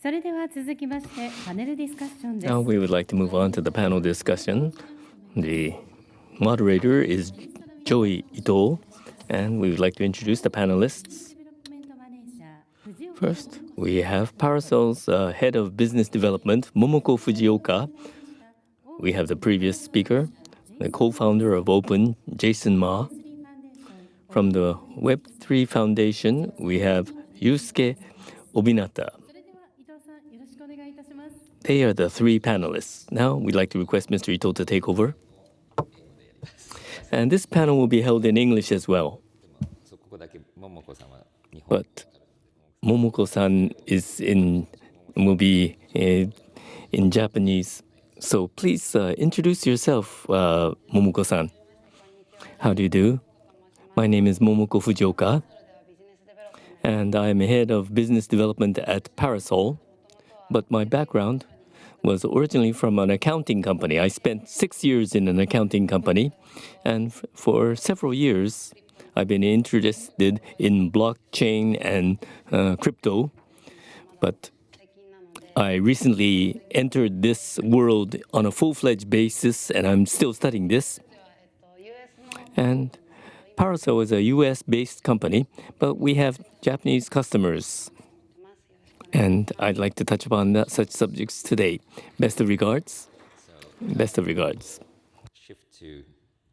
それでは続きましてパネルディスカッションです。 Now we would like to move on to the panel discussion. The moderator is Joey Ito, and we would like to introduce the panelists. First, we have Parasol's head of business development, Momoko Fujioka. We have the previous speaker, the co-founder of Open, Jason Ma. From the Web3 Foundation, we have Yusuke Obinata. They are the three panelists. Now, we'd like to request Mr. Ito to take over. And this panel will be held in English as well. But Momoko-san will be in Japanese. So please introduce yourself, Momoko-san. How do you do? My name is Momoko Fujioka, and I'm head of business development at Parasol. But my background was originally from an accounting company. I spent 6 years in an accounting company, and for several years, I've been interested in blockchain and crypto. But I recently entered this world on a full-fledged basis, and I'm still studying this. And Parasol is a US-based company, but we have Japanese customers. And I'd like to touch upon such subjects today. Best of regards. Best of regards. Shift to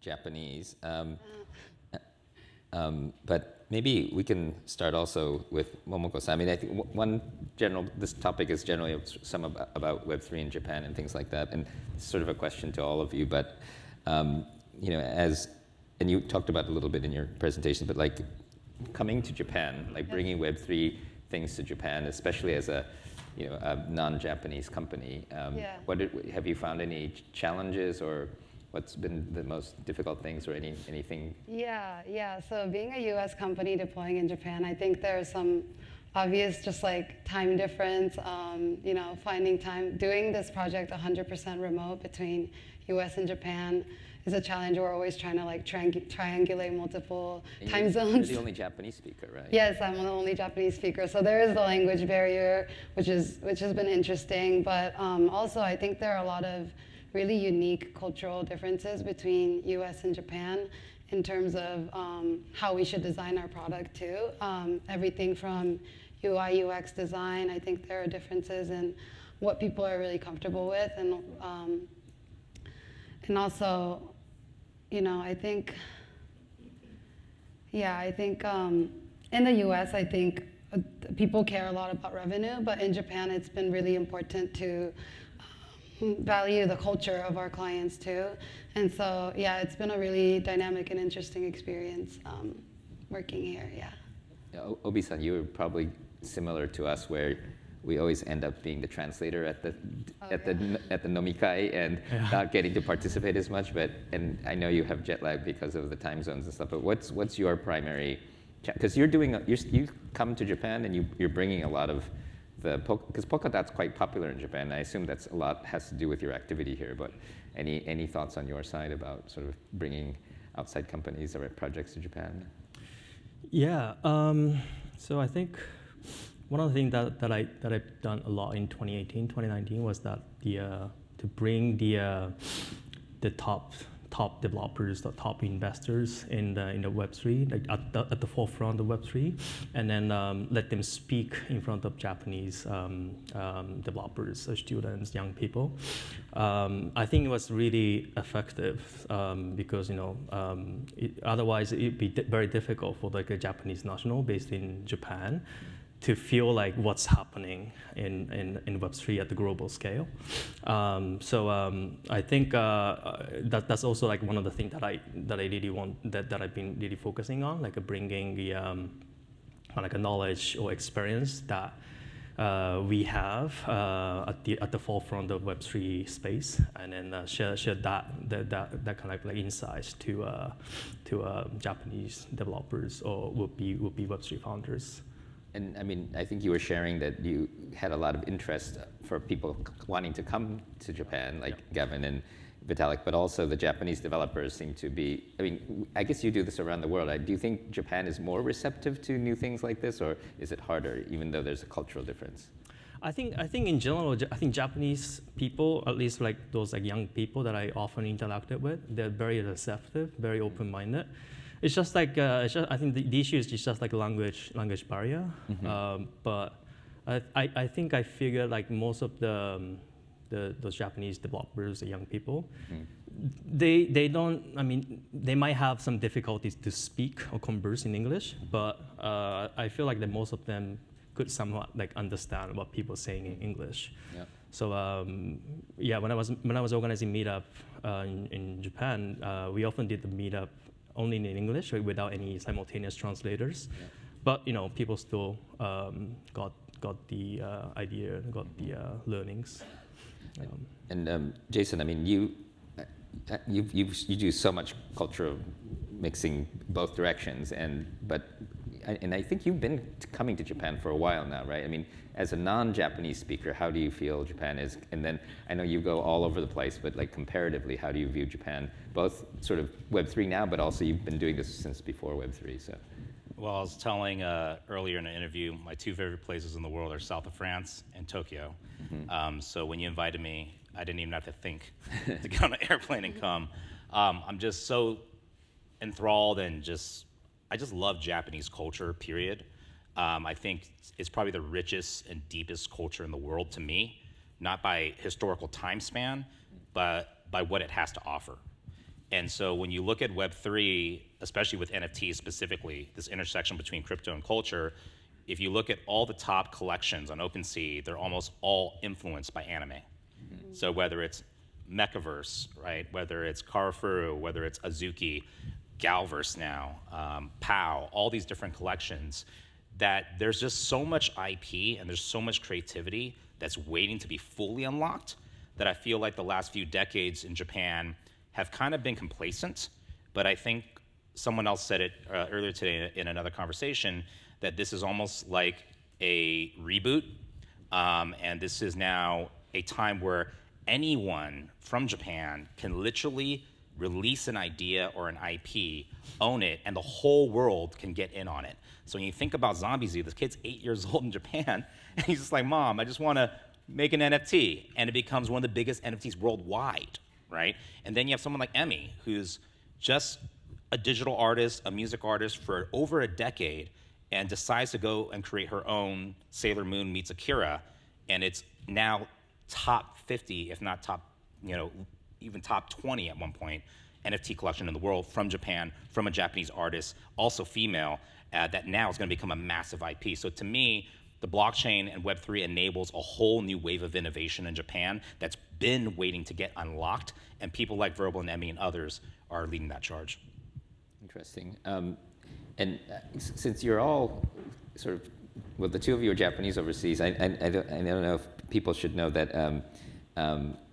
Japanese. But maybe we can start also with Momoko-san. I mean, I think this topic is generally some about Web3 in Japan and things like that. And it's sort of a question to all of you. But, and you talked about it a little bit in your presentation, but like coming to Japan, like bringing Web3 things to Japan, especially as a non-Japanese company. Have you found any challenges, or what's been the most difficult things, or anything? Yeah. So being a U.S. company deploying in Japan, I think there are some obvious just like time difference. Finding time doing this project 100% remote between U.S. and Japan is a challenge. We're always trying to like triangulate multiple time zones. You're the only Japanese speaker, right? Yes, I'm the only Japanese speaker. So there is the language barrier, which has been interesting. But also, I think there are a lot of really unique cultural differences between U.S. and Japan in terms of how we should design our product too. Everything from UI, UX design. I think there are differences in what people are really comfortable with, and also, I think in the US, I think people care a lot about revenue, but in Japan, it's been really important to value the culture of our clients too. And so, it's been a really dynamic and interesting experience working here, Obi-san, you're probably similar to us, where we always end up being the translator at the nomikai and not getting to participate as much. And I know you have jet lag because of the time zones and stuff. But what's your primary? Because you come to Japan and you're bringing a lot of because Polkadot's quite popular in Japan. I assume that's a lot has to do with your activity here. But any thoughts on your side about sort of bringing outside companies or projects to Japan? Yeah. So I think one of the things that I've done a lot in 2018, 2019 was that to bring the top developers, the top investors in the Web3, like at the forefront of Web3, and then let them speak in front of Japanese developers, students, young people. I think it was really effective because otherwise it'd be very difficult for like a Japanese national based in Japan to feel like what's happening in Web3 at the global scale. So I think that's also like one of the things that I really want, that I've been really focusing on, like bringing the like a knowledge or experience that we have at the forefront of Web3 space, and then share that kind of like insights to Japanese developers or would be Web3 founders. And I mean, I think you were sharing that you had a lot of interest for people wanting to come to Japan, like Gavin and Vitalik, but also the Japanese developers seem to be, I mean, I guess you do this around the world. Do you think Japan is more receptive to new things like this, or is it harder, even though there's a cultural difference? I think in general, I think Japanese people, at least like those like young people that I often interacted with, they're very receptive, very open-minded. It's just like I think the issue is just like language barrier. But I think I figured like most of those Japanese developers, the young people, they don't. I mean, they might have some difficulties to speak or converse in English, but I feel like that most of them could somewhat like understand what people are saying in English. Yeah. So yeah, when I was organizing meetup in Japan, we often did the meetup only in English, right, without any simultaneous translators. Yeah. But people still got the idea, got the learnings. And Jason, I mean, you do so much cultural mixing both directions, but I think you've been coming to Japan for a while now, right? I mean, as a non-Japanese speaker, how do you feel Japan is? And then I know you go all over the place, but like comparatively, how do you view Japan? Both sort of Web3 now, but also you've been doing this since before Web3. So. Well, I was telling earlier in an interview, my two favorite places in the world are south of France and Tokyo. So when you invited me, I didn't even have to think to get on an airplane and come. I'm just so enthralled and I just love Japanese culture, period. I think it's probably the richest and deepest culture in the world to me, not by historical time span, but by what it has to offer. And so when you look at Web3, especially with NFTs specifically, this intersection between crypto and culture, if you look at all the top collections on OpenSea, they're almost all influenced by anime. So whether it's Mechaverse, right? Whether it's Karafuru, whether it's Azuki, Galverse now, POW, all these different collections, that there's just so much IP and there's so much creativity that's waiting to be fully unlocked that I feel like the last few decades in Japan have kind of been complacent. But I think someone else said it earlier today in another conversation, that this is almost like a reboot. And this is now a time where anyone from Japan can literally release an idea or an IP, own it, and the whole world can get in on it. So when you think about ZombieZ, this kid's 8 years old in Japan, and he's just like, Mom, I just want to make an NFT. And it becomes one of the biggest NFTs worldwide, right? And then you have someone like Emmy, who's just a digital artist, a music artist for over a decade, and decides to go and create her own Sailor Moon meets Akira, and it's now top 50, if not top, even top 20 at one point, NFT collection in the world from Japan, from a Japanese artist, also female, that now is going to become a massive IP. So to me, the blockchain and Web3 enables a whole new wave of innovation in Japan that's been waiting to get unlocked, and people like Verbal and Emmy and others are leading that charge. Interesting. And since you're all sort of, well, the two of you are Japanese overseas, I don't know if people should know that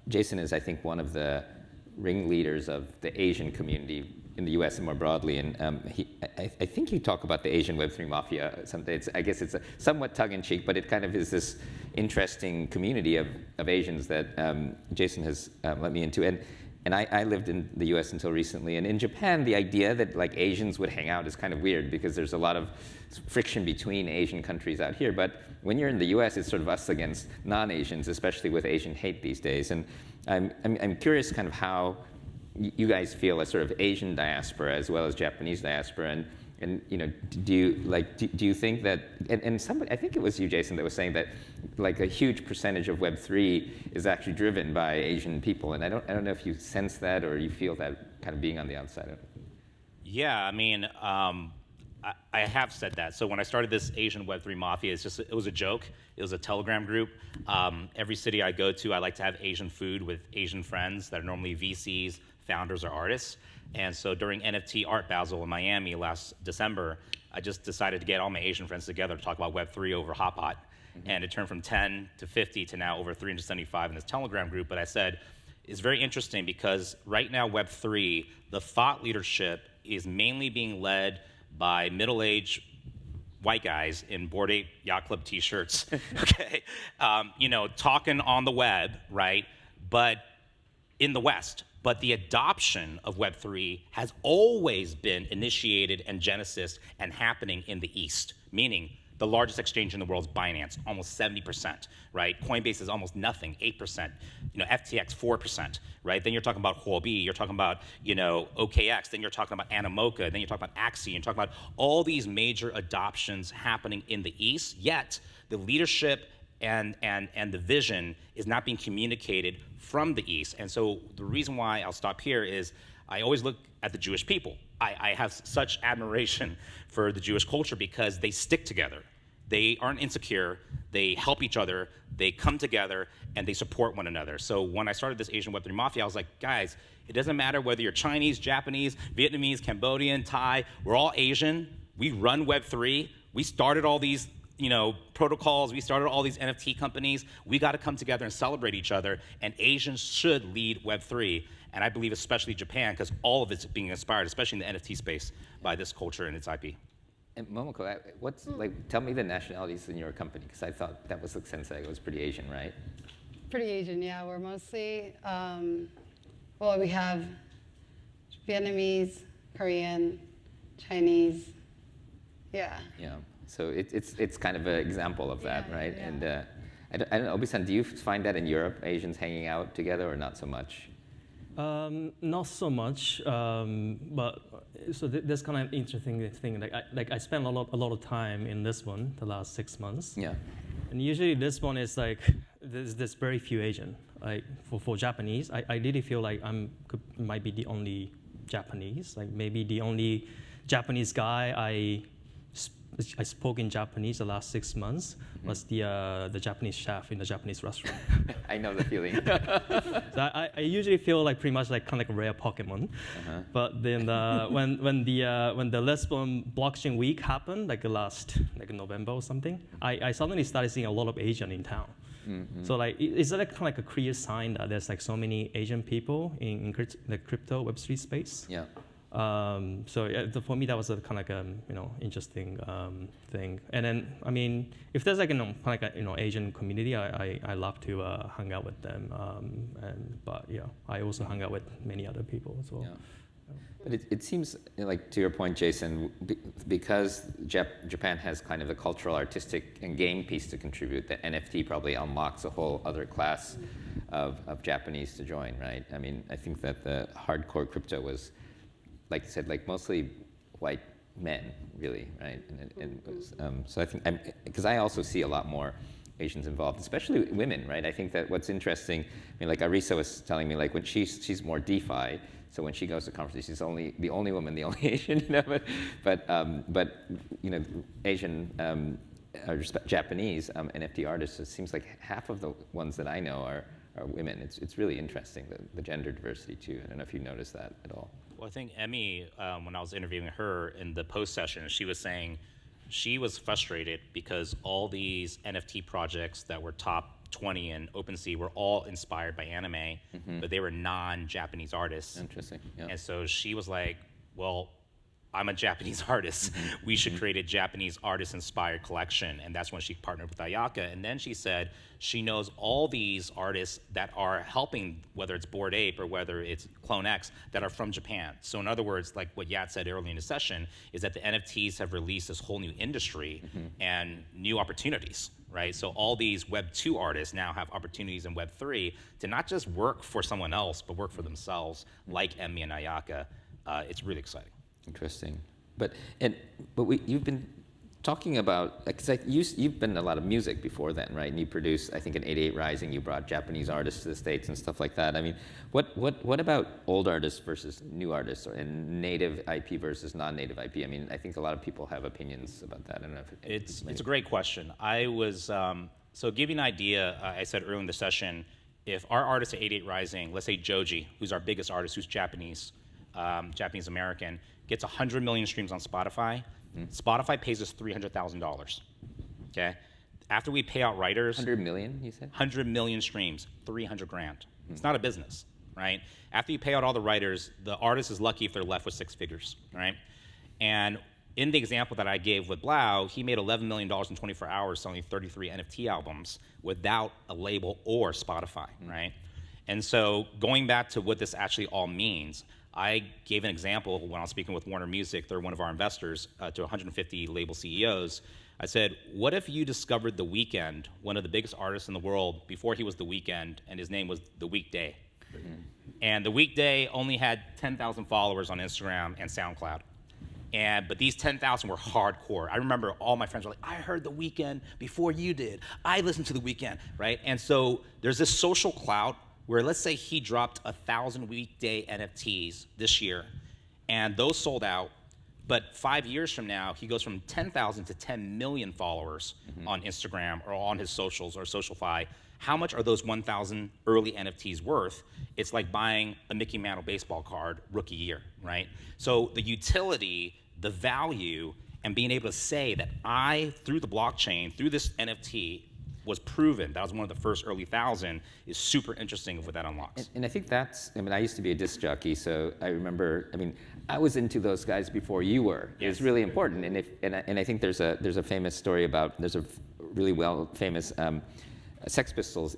Jason is, I think, one of the ringleaders of the Asian community in the US and more broadly. And I think you talk about the Asian Web3 mafia someday. I guess it's a somewhat tongue-in-cheek, but it kind of is this interesting community of Asians that Jason has let me into. And I lived in the US until recently. And in Japan, the idea that like Asians would hang out is kind of weird because there's a lot of friction between Asian countries out here. But when you're in the US, it's sort of us against non-Asians, especially with Asian hate these days. And I'm curious kind of how you guys feel as sort of Asian diaspora as well as Japanese diaspora. And do you think that, and somebody, I think it was you, Jason, that was saying that like a huge percentage of Web3 is actually driven by Asian people. And I don't know if you sense that or you feel that kind of being on the outside. Yeah, I mean, I have said that. So when I started this Asian Web3 Mafia, it was a joke. It was a Telegram group. Every city I go to, I like to have Asian food with Asian friends that are normally VCs, founders, or artists. And so during NFT Art Basel in Miami last December, I just decided to get all my Asian friends together to talk about Web3 over Hot Pot. And it turned from 10 to 50 to now over 375 in this Telegram group. But I said, it's very interesting because right now Web3, the thought leadership is mainly being led by middle-aged white guys in Bored Ape Yacht Club t-shirts, okay? Talking on the web, right? But in the West. But the adoption of Web3 has always been initiated and genesis and happening in the East, meaning The largest exchange in the world is Binance, almost 70%, right? Coinbase is almost nothing, 8%. FTX, 4%, right? Then you're talking about Huobi, you're talking about, OKX, then you're talking about Animoca, then you're talking about Axie, you're talking about all these major adoptions happening in the East, yet the leadership and the vision is not being communicated from the East. And so the reason why I'll stop here is I always look at the Jewish people. I have such admiration for the Jewish culture because they stick together. They aren't insecure, they help each other, they come together, and they support one another. So when I started this Asian Web3 Mafia, I was like, guys, it doesn't matter whether you're Chinese, Japanese, Vietnamese, Cambodian, Thai, we're all Asian, we run Web3, we started all these protocols, we started all these NFT companies, we gotta come together and celebrate each other, and Asians should lead Web3. And I believe especially Japan, because all of it's being inspired, especially in the NFT space, by this culture and its IP. And Momoko, tell me the nationalities in your company, because I thought that was the sense that it was pretty Asian, right? Pretty Asian, yeah. We're mostly, we have Vietnamese, Korean, Chinese, yeah. Yeah, so it's kind of an example of that, right? Yeah. And I don't know, Obi-san, do you find that in Europe, Asians hanging out together, or not so much? Not so much, but so that's kind of interesting thing. I spent a lot of time in Lisbon the last 6 months. Yeah. And usually Lisbon is like there's very few Asian. Like for Japanese, I really feel like might be the only Japanese. Like maybe the only Japanese guy I spoke in Japanese the last 6 months was the Japanese chef in the Japanese restaurant. I know the feeling. So I usually feel like pretty much like kind of like a rare Pokemon. But then when the Lisbon blockchain week happened, like November or something, I suddenly started seeing a lot of Asian in town. So like it's like kind of like a clear sign that there's like so many Asian people in the crypto Web3 space. Yeah. For me, that was a kind of like interesting thing. And then, I mean, if there's like Asian community, I love to hang out with them. But I also hang out with many other people as well. Yeah. But it seems like, to your point, Jason, because Japan has kind of a cultural, artistic, and game piece to contribute, that NFT probably unlocks a whole other class of Japanese to join, right? I mean, I think that the hardcore crypto was, like you said, like mostly white men, really, right? So I think, because I also see a lot more Asians involved, especially women, right? I think that what's interesting, I mean, like Arisa was telling me, like when she's more DeFi, so when she goes to conferences, she's the only woman, the only Asian, but Asian or Japanese NFT artists, it seems like half of the ones that I know are women. It's really interesting, the gender diversity too. I don't know if you noticed that at all. Well, I think Emmy, when I was interviewing her in the post session, she was saying she was frustrated because all these NFT projects that were top 20 in OpenSea were all inspired by anime, but they were non-Japanese artists. Interesting. Yeah. And so she was like, well, I'm a Japanese artist. We should create a Japanese artist-inspired collection. And that's when she partnered with Ayaka. And then she said she knows all these artists that are helping, whether it's Bored Ape or whether it's Clone X, that are from Japan. So in other words, like what Yat said earlier in the session, is that the NFTs have released this whole new industry and new opportunities, right? So all these Web 2 artists now have opportunities in Web 3 to not just work for someone else, but work for themselves, like Emmy and Ayaka. It's really exciting. Interesting, but you've been talking about, because you've been in a lot of music before then, right? And you produced, I think, in 88 Rising, you brought Japanese artists to the States and stuff like that. I mean, what about old artists versus new artists, and native IP versus non-native IP? I mean, I think a lot of people have opinions about that. I don't know if it's a great question. I was so give you an idea. I said earlier in the session, if our artist at 88 Rising, let's say Joji, who's our biggest artist, who's Japanese American, gets 100 million streams on Spotify. Spotify pays us $300,000. Okay, after we pay out writers, 100 million, you said? 100 million streams, 300 grand. It's not a business, right? After you pay out all the writers, the artist is lucky if they're left with 6 figures, right? And in the example that I gave with Blau, he made $11 million in 24 hours selling 33 NFT albums without a label or Spotify, right? And so going back to what this actually all means, I gave an example when I was speaking with Warner Music. They're one of our investors, to 150 label CEOs. I said, what if you discovered The Weeknd, one of the biggest artists in the world, before he was The Weeknd, and his name was The Weekday? And The Weekday only had 10,000 followers on Instagram and SoundCloud. But these 10,000 were hardcore. I remember all my friends were like, I heard The Weeknd before you did. I listened to The Weeknd, right? And so there's this social clout where, let's say he dropped 1,000 Weekday NFTs this year, and those sold out, but 5 years from now, he goes from 10,000 to 10 million followers on Instagram or on his socials or SocialFi. How much are those 1,000 early NFTs worth? It's like buying a Mickey Mantle baseball card rookie year, right? So the utility, the value, and being able to say that I, through the blockchain, through this NFT, was proven, that was one of the first early 1,000, is super interesting of what that unlocks. And I think that's, I mean, I used to be a disc jockey, so I remember, I mean, I was into those guys before you were. It was really important, and I think there's a famous story about, there's a really famous Sex Pistols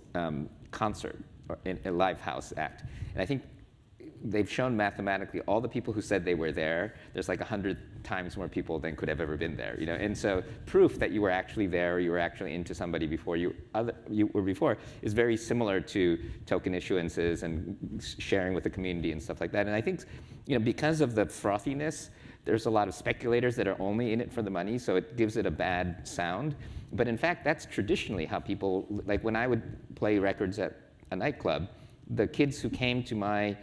concert, or in a live house act, and I think they've shown mathematically all the people who said they were there, there's like 100 times more people than could have ever been there, you know? And so proof that you were actually there, or you were actually into somebody before you were before, is very similar to token issuances and sharing with the community and stuff like that. And I think, you know, because of the frothiness, there's a lot of speculators that are only in it for the money, so it gives it a bad sound. But in fact, that's traditionally how people, like when I would play records at a nightclub, the kids who came to my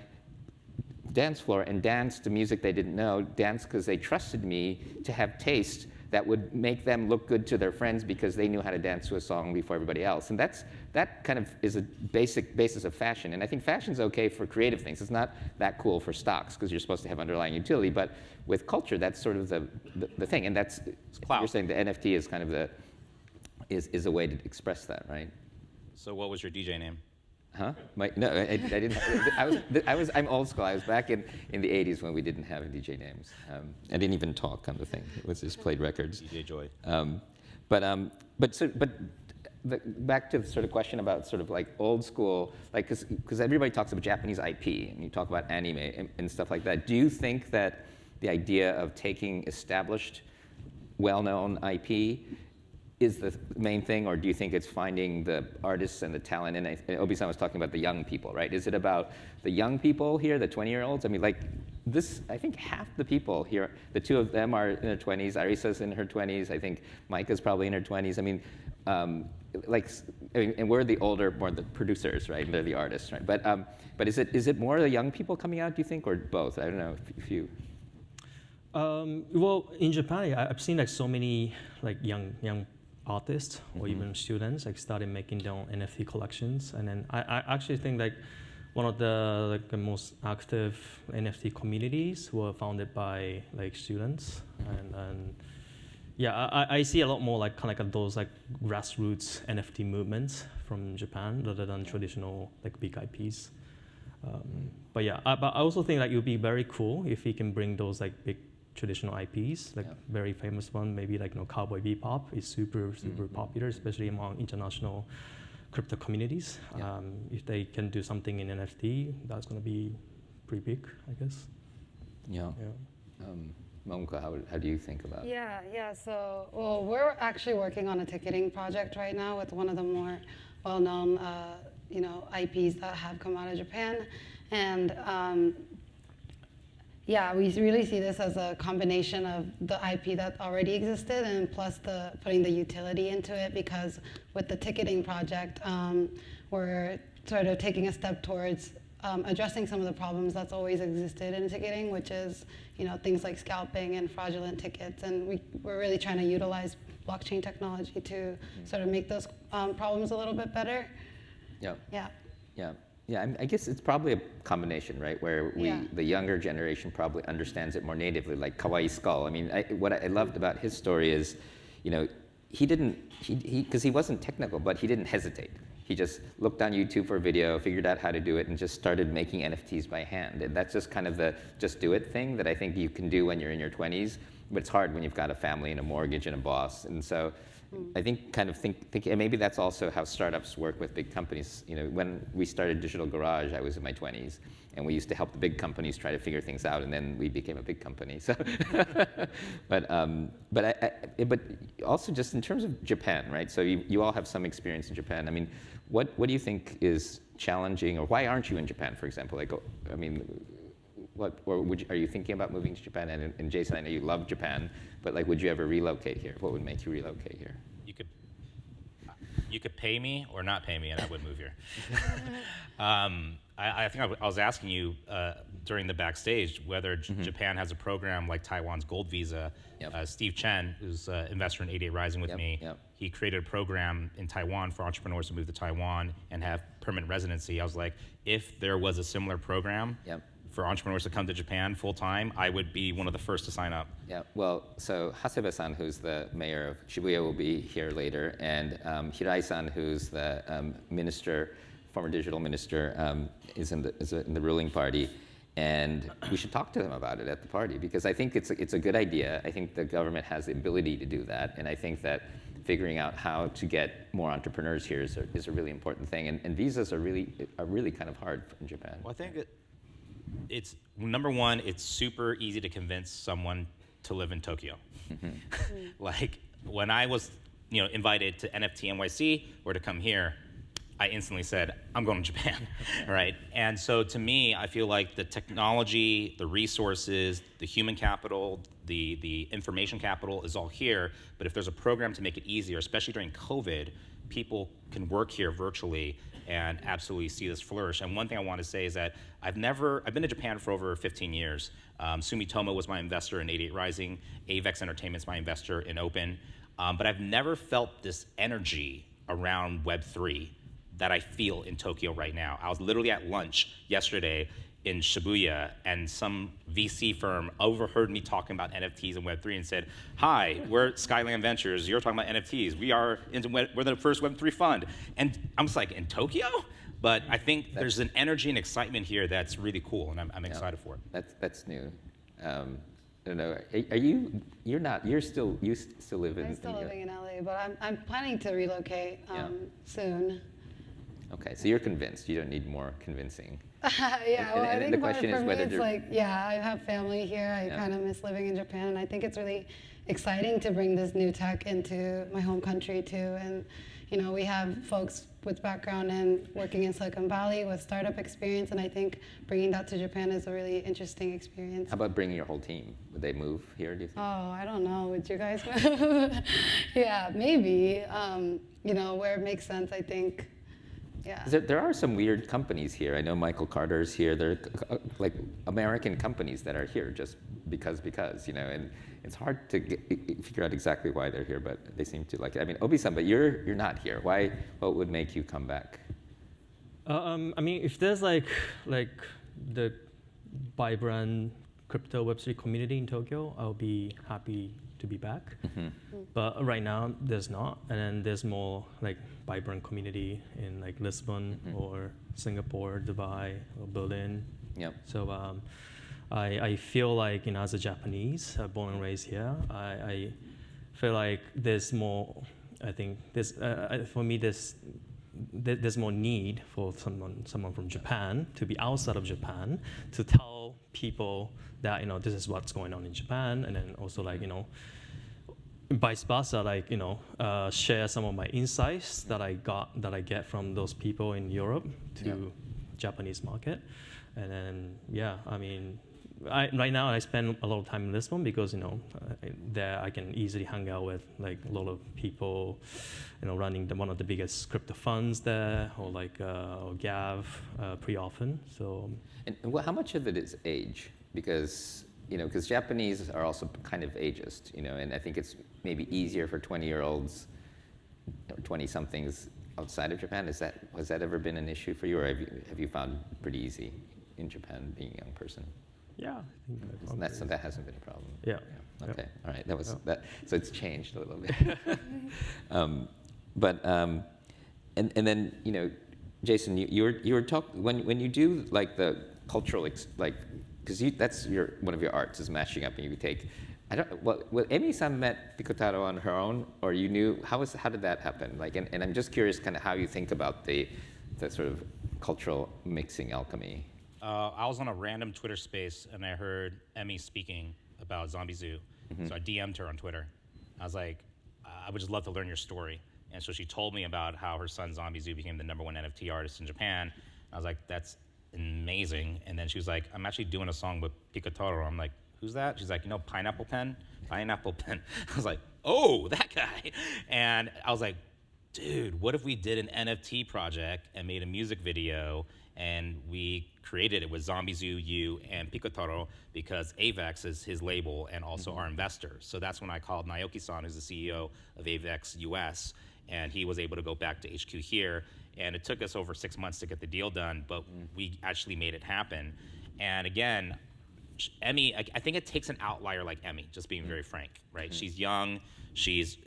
dance floor and danced to music they didn't know, danced because they trusted me to have taste that would make them look good to their friends because they knew how to dance to a song before everybody else. And that kind of is a basic basis of fashion. And I think fashion's okay for creative things. It's not that cool for stocks because you're supposed to have underlying utility. But with culture, that's sort of the thing. And that's, you're saying the NFT is kind of is a way to express that, right? So what was your DJ name? Huh? No, I didn't. I'm old school. I was back in the 80s when we didn't have DJ names. I didn't even talk on the thing. It was just played records. DJ Joy. Back to the sort of question about sort of like old school, like because everybody talks about Japanese IP and you talk about anime and stuff like that. Do you think that the idea of taking established, well-known IP is the main thing, or do you think it's finding the artists and the talent? And Obi-san was talking about the young people, right? Is it about the young people here, the 20-year-olds? I mean, like this, I think half the people here, the two of them are in their 20s. Arisa's in her 20s. I think Micah's probably in her 20s. I mean, and we're the older, more the producers, right? They're the artists, right? But is it more the young people coming out, do you think, or both? I don't know if you. Well, in Japan, I've seen like so many like young artists or even students like started making their own NFT collections, and then I actually think like one of the most active NFT communities were founded by like students, and yeah, I see a lot more like kind of like those like grassroots NFT movements from Japan rather than traditional like big IPs. But yeah, but I also think like it would be very cool if we can bring those like big traditional IPs, like very famous one, maybe like Cowboy Bebop is super popular, especially among international crypto communities. If they can do something in NFT, that's going to be pretty big, I guess. Yeah. Momoko, how do you think about it? Yeah. So, well, we're actually working on a ticketing project right now with one of the more well-known, IPs that have come out of Japan, and. Yeah, we really see this as a combination of the IP that already existed and plus putting the utility into it, because with the ticketing project, we're sort of taking a step towards addressing some of the problems that's always existed in ticketing, which is things like scalping and fraudulent tickets, and we're really trying to utilize blockchain technology to sort of make those problems a little bit better. Yeah, I guess it's probably a combination, right? Where the younger generation probably understands it more natively, like Kawaii Skull. I mean, what I loved about his story is, because he wasn't technical, but he didn't hesitate. He just looked on YouTube for a video, figured out how to do it, and just started making NFTs by hand. And that's just kind of the just do it thing that I think you can do when you're in your 20s, but it's hard when you've got a family and a mortgage and a boss. And so I think kind of think, and maybe that's also how startups work with big companies. You know, when we started Digital Garage, I was in my 20s, and we used to help the big companies try to figure things out, and then we became a big company. So, but also just in terms of Japan, right? So you all have some experience in Japan. I mean, what do you think is challenging, or why aren't you in Japan, for example? Like, I mean, are you thinking about moving to Japan? And Jason, I know you love Japan, but like, would you ever relocate here? What would make you relocate here? You could pay me or not pay me, and I would move here. I think I was asking you during the backstage whether Japan has a program like Taiwan's Gold Visa. Yep. Steve Chen, who's an investor in 88 Rising with me, he created a program in Taiwan for entrepreneurs to move to Taiwan and have permanent residency. I was like, if there was a similar program for entrepreneurs to come to Japan full time, I would be one of the first to sign up. Yeah, well, so Hasebe-san, who's the mayor of Shibuya, will be here later, and Hirai-san, who's the former digital minister, is in the ruling party, and we should talk to them about it at the party, because I think it's a good idea. I think the government has the ability to do that, and I think that figuring out how to get more entrepreneurs here is a really important thing, and visas are really kind of hard in Japan. Well, I think it's number one, it's super easy to convince someone to live in Tokyo. Like when I was invited to NFT NYC or to come here, I instantly said, I'm going to Japan, right? And so to me, I feel like the technology, the resources, the human capital, the information capital is all here, but if there's a program to make it easier, especially during COVID, people can work here virtually and absolutely see this flourish. And one thing I want to say is that I've been to Japan for over 15 years. Sumitomo was my investor in 88 Rising, Avex Entertainment's my investor in Open, but I've never felt this energy around Web3 that I feel in Tokyo right now. I was literally at lunch yesterday in Shibuya, and some VC firm overheard me talking about NFTs and Web3 and said, hi, we're Skyland Ventures, you're talking about NFTs. We're the first Web3 fund. And I'm just like, in Tokyo? But I think there's an energy and excitement here that's really cool, and I'm excited for it. That's new. I don't know. You still live in? I'm still living in LA, but I'm planning to relocate soon. Okay, so you're convinced. You don't need more convincing. Yeah, well, I think the question is whether it's like, I have family here. I kind of miss living in Japan, and I think it's really exciting to bring this new tech into my home country too. And we have folks with background in working in Silicon Valley with startup experience, and I think bringing that to Japan is a really interesting experience. How about bringing your whole team? Would they move here, do you think? Oh, I don't know. Would you guys move? Yeah, maybe. Where it makes sense, I think. Yeah. There are some weird companies here. I know Michael Carter's here. They're like American companies that are here just because, and it's hard to figure out exactly why they're here, but they seem to like it. I mean, Obi-san, but you're not here. Why? What would make you come back? I mean, if there's like the vibrant crypto Web3 community in Tokyo, I'll be happy to be back. But right now there's not, and then there's more like vibrant community in like Lisbon or Singapore, Dubai, or Berlin. So I feel like as a Japanese, born and raised here, I feel like there's more. I think for me there's more need for someone from Japan to be outside of Japan to tell people that this is what's going on in Japan, and then also like vice versa, like share some of my insights that I get from those people in Europe to Japanese market, and then I mean. Right now I spend a lot of time in Lisbon because there I can easily hang out with like a lot of people, running one of the biggest crypto funds there, or like or Gav pretty often. So. And how much of it is age? Because Japanese are also kind of ageist, and I think it's maybe easier for 20-year-olds or 20-somethings outside of Japan. Has that ever been an issue for you, or have you found pretty easy in Japan being a young person? Yeah, I think that hasn't been a problem. Yeah. Okay. All right. That was that. So it's changed a little bit. And then Jason, you were talking when you do like the cultural because that's one of your arts is matching up, and you take I don't. Well, Emi-san met Pikotaro on her own, or you knew? How did that happen? Like, and I'm just curious, kind of how you think about the sort of cultural mixing alchemy. I was on a random Twitter space and I heard Emmy speaking about Zombie Zoo. So I DM'd her on Twitter. I was like, I would just love to learn your story. And so she told me about how her son Zombie Zoo became the #1 NFT artist in Japan. I was like, that's amazing. And then she was like, I'm actually doing a song with Pikotaro. I'm like, who's that? She's like, you know, Pineapple Pen? Pineapple Pen. I was like, oh, that guy. And I was like, dude, what if we did an NFT project and made a music video and we created it with Zombie Zoo, you, and Pikotaro because AVEX is his label and also our investor. So that's when I called Naoki-san, who's the CEO of AVEX US, and he was able to go back to HQ here. And it took us over 6 months to get the deal done, but we actually made it happen. And again, Emmy, I think it takes an outlier like Emmy, just being very frank, right? She's young, she's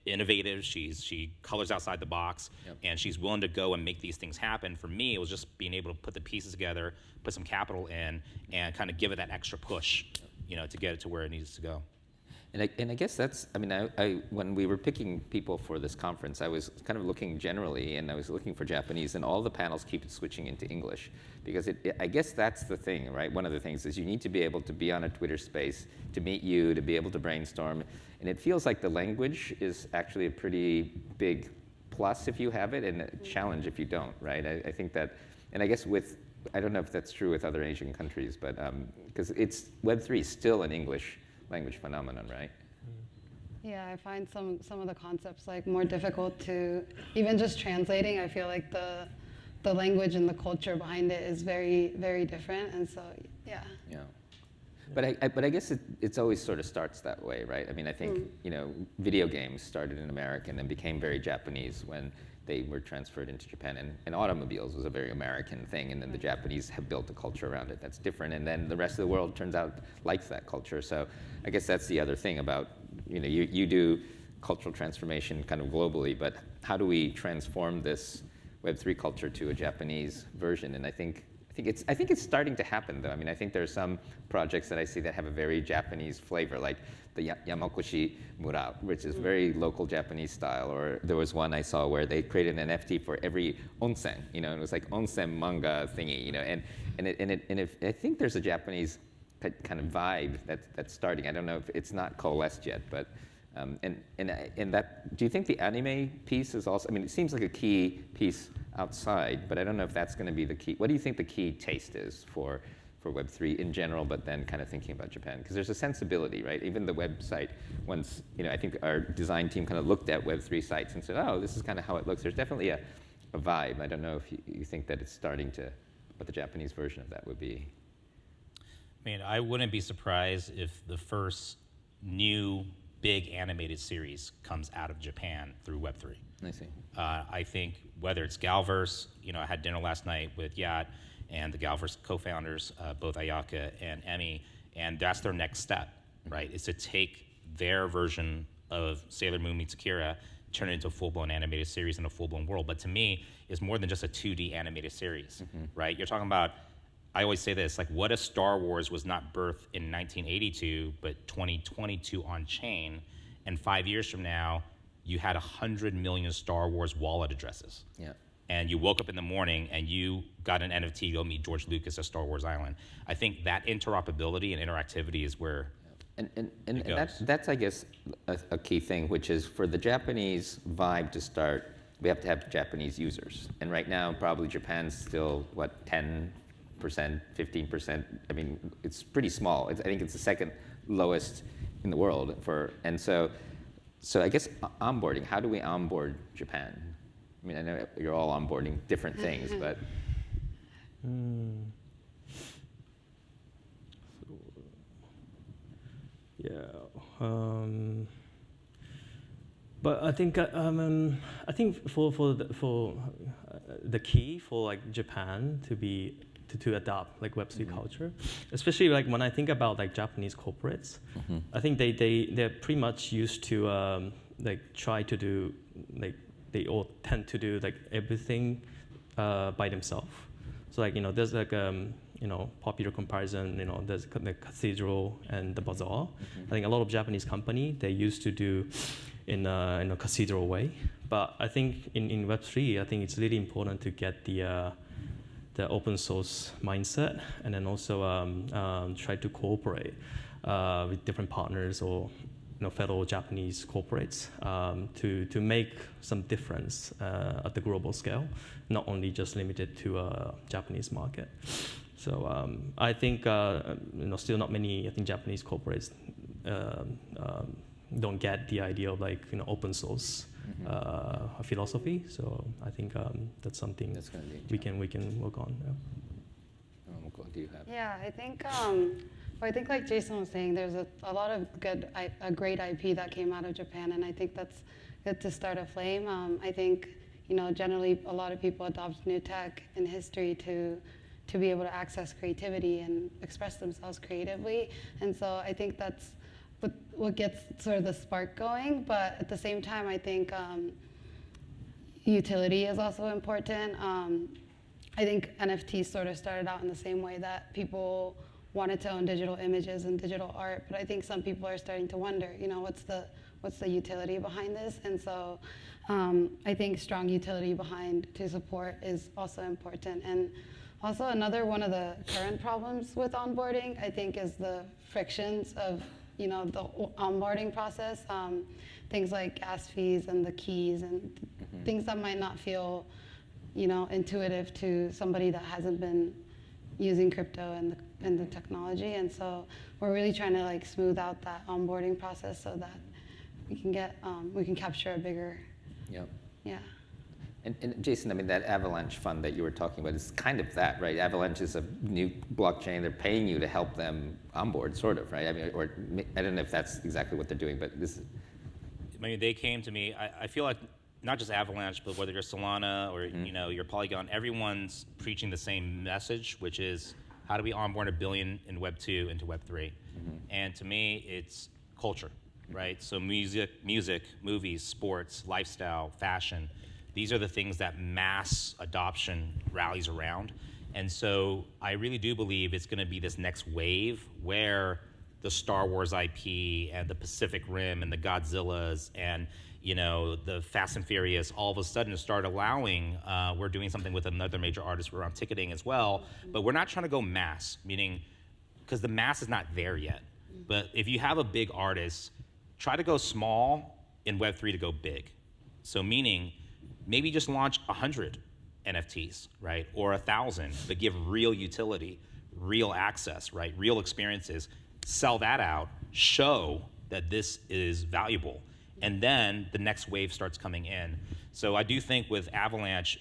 innovative, she colors outside the box, and she's willing to go and make these things happen. For me, it was just being able to put the pieces together, put some capital in, and kind of give it that extra push, to get it to where it needs to go. And I guess that's, I mean, I when we were picking people for this conference, I was kind of looking generally, and I was looking for Japanese, and all the panels keep switching into English, because I guess that's the thing, right? One of the things is you need to be able to be on a Twitter space, to meet you, to be able to brainstorm, and it feels like the language is actually a pretty big plus if you have it, and a challenge if you don't, right? I think that, and I guess I don't know if that's true with other Asian countries, but because Web3 is still an English language phenomenon, right? Yeah, I find some of the concepts like more difficult to even just translating. I feel like the language and the culture behind it is very, very different, and so yeah. Yeah, but I guess it's always sort of starts that way, right? I mean, I think video games started in America and then became very Japanese when they were transferred into Japan, and automobiles was a very American thing, and then the Japanese have built a culture around it that's different, and then the rest of the world turns out likes that culture. So I guess that's the other thing about, you do cultural transformation kind of globally, but how do we transform this Web3 culture to a Japanese version? And I think it's starting to happen, though. I mean, I think there are some projects that I see that have a very Japanese flavor, like the Yamakoshi Mura, which is very local Japanese style. Or there was one I saw where they created an NFT for every onsen, and it was like onsen manga thingy, and I think there's a Japanese kind of vibe that's starting. I don't know if it's not coalesced yet, but and that, do you think the anime piece is also, I mean, it seems like a key piece outside, but I don't know if that's going to be the key. What do you think the key taste is for Web3 in general, but then kind of thinking about Japan? Because there's a sensibility, right? Even the website, once, I think our design team kind of looked at Web3 sites and said, oh, this is kind of how it looks. There's definitely a vibe. I don't know if you think that it's starting to, what the Japanese version of that would be. I mean, I wouldn't be surprised if the first new big animated series comes out of Japan through Web3. I see. I think whether it's Galverse, I had dinner last night with Yat and the Galverse co-founders, both Ayaka and Emmy, and that's their next step, right? Is to take their version of Sailor Moon meets Akira, turn it into a full-blown animated series in a full-blown world. But to me, it's more than just a 2D animated series, right? You're talking about, I always say this, like, what if Star Wars was not birthed in 1982, but 2022 on chain, and 5 years from now, you had 100 million Star Wars wallet addresses. Yeah. And you woke up in the morning and you got an NFT to go meet George Lucas at Star Wars Island. I think that interoperability and interactivity is where and that's I guess a key thing, which is for the Japanese vibe to start, we have to have Japanese users. And right now, probably Japan's still, 10%, 15%. I mean, it's pretty small. I think it's the second lowest in the world and so I guess onboarding, how do we onboard Japan? I mean, I know you're all onboarding different things, but. But I think for the key for like Japan to adopt like Web3 culture, especially like when I think about like Japanese corporates, I think they're pretty much used to try to do they all tend to do like everything by themselves. So like there's like popular comparison, there's the cathedral and the bazaar. I think a lot of Japanese company, they used to do in a cathedral way. But I think in Web3, I think it's really important to get the open source mindset, and then also try to cooperate with different partners or fellow Japanese corporates to make some difference at the global scale, not only just limited to a Japanese market. So I think still not many Japanese corporates don't get the idea of open source philosophy. So I think that's something we can work on. What do you have? Yeah, I think like Jason was saying, there's a lot of great IP that came out of Japan, and I think that's good to start a flame. I think generally a lot of people adopt new tech in history to be able to access creativity and express themselves creatively, and so I think that's what gets sort of the spark going. But at the same time, I think utility is also important. I think NFTs sort of started out in the same way that people wanted to own digital images and digital art, but I think some people are starting to wonder, what's the utility behind this? And so I think strong utility to support is also important. And also another one of the current problems with onboarding, I think, is the frictions of the onboarding process. Things like gas fees and the keys and things that might not feel intuitive to somebody that hasn't been using crypto and the technology. And so we're really trying to smooth out that onboarding process so that we can capture a bigger. Yep. Yeah. And Jason, I mean, that Avalanche fund that you were talking about is kind of that, right? Avalanche is a new blockchain. They're paying you to help them onboard, sort of, right? I mean, or I don't know if that's exactly what they're doing, but this is. I mean, they came to me. I feel like not just Avalanche, but whether you're Solana or your Polygon, everyone's preaching the same message, which is how do we onboard 1 billion in Web 2 into Web 3? And to me, it's culture, right? So music, movies, sports, lifestyle, fashion. These are the things that mass adoption rallies around. And so I really do believe it's going to be this next wave where the Star Wars IP and the Pacific Rim and the Godzillas and the Fast and Furious all of a sudden start allowing, we're doing something with another major artist around ticketing as well, but we're not trying to go mass, meaning, because the mass is not there yet. But if you have a big artist, try to go small in Web3 to go big. So meaning, maybe just launch 100 NFTs, right? Or 1,000, but give real utility, real access, right? Real experiences, sell that out, show that this is valuable. And then the next wave starts coming in. So I do think with Avalanche,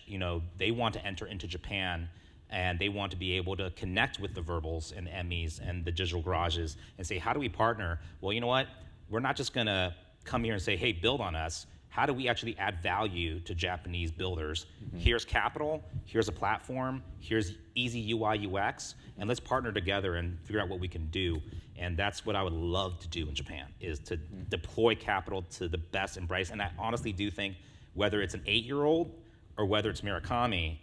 they want to enter into Japan and they want to be able to connect with the Verbals and Emmys and the digital garages and say, how do we partner? Well, you know what? We're not just gonna come here and say, hey, build on us. How do we actually add value to Japanese builders? Here's capital, here's a platform, here's easy UI, UX, and let's partner together and figure out what we can do. And that's what I would love to do in Japan, is to deploy capital to the best and brightest. And I honestly do think whether it's an 8-year-old or whether it's Murakami,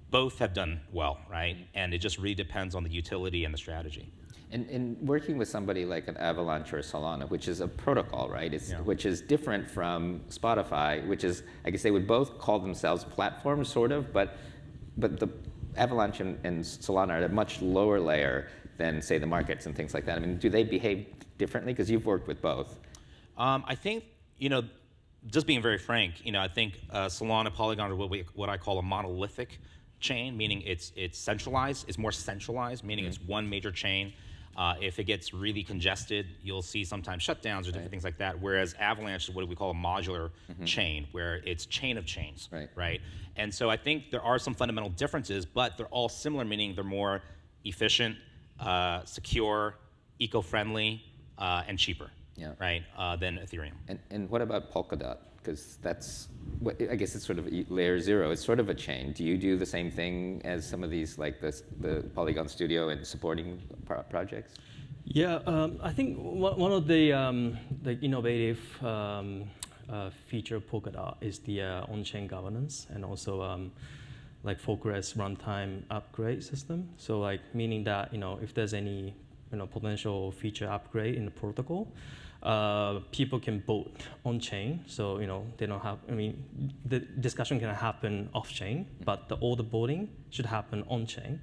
both have done well, right? And it just really depends on the utility and the strategy. And working with somebody like an Avalanche or a Solana, which is a protocol, right? Which is different from Spotify, which is, I guess they would both call themselves platforms, sort of, but the Avalanche and Solana are at a much lower layer than, say, the markets and things like that. I mean, do they behave differently? Because you've worked with both. I think, just being very frank, I think Solana, Polygon are what I call a monolithic chain, meaning it's centralized. It's more centralized, meaning it's one major chain. If it gets really congested, you'll see sometimes shutdowns or different things like that. Whereas Avalanche is what we call a modular chain, where it's chain of chains, right? And so I think there are some fundamental differences, but they're all similar, meaning they're more efficient, secure, eco-friendly, and cheaper, right, than Ethereum. And what about Polkadot? Because that's, I guess it's sort of layer 0. It's sort of a chain. Do you do the same thing as some of these, like the Polygon Studio and supporting projects? Yeah, I think one of the innovative feature of Polkadot is the on-chain governance, and also like Focus runtime upgrade system. So like meaning that if there's any potential feature upgrade in the protocol, people can vote on chain. So they don't have. The discussion can happen off chain, but all the voting should happen on chain.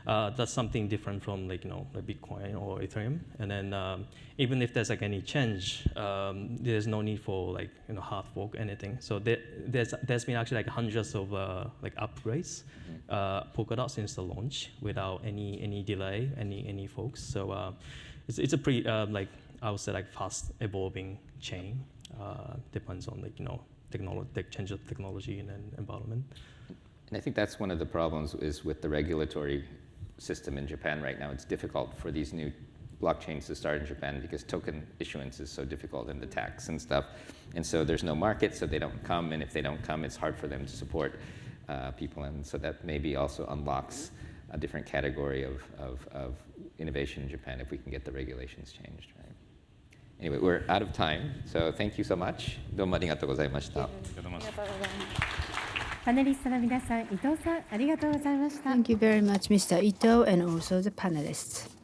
That's something different from like Bitcoin or Ethereum. And then even if there's like any change, there's no need for like hard fork anything. So there's been actually like hundreds of like upgrades Polkadot since the launch without any delay, any forks. So it's a pretty like I would say like fast evolving chain. Depends on like the change of technology and environment. And I think that's one of the problems is with the regulatory system in Japan right now. It's difficult for these new blockchains to start in Japan because token issuance is so difficult and the tax and stuff. And so there's no market, so they don't come. And if they don't come, it's hard for them to support people. And so that maybe also unlocks a different category of innovation in Japan if we can get the regulations changed. Right? Anyway, we're out of time. So thank you so much. どうもありがとうございました。ありがとうございます。パネリストの皆さん、伊藤さん、ありがとうございました。 Thank you very much, Mr. Ito, and also the panelists.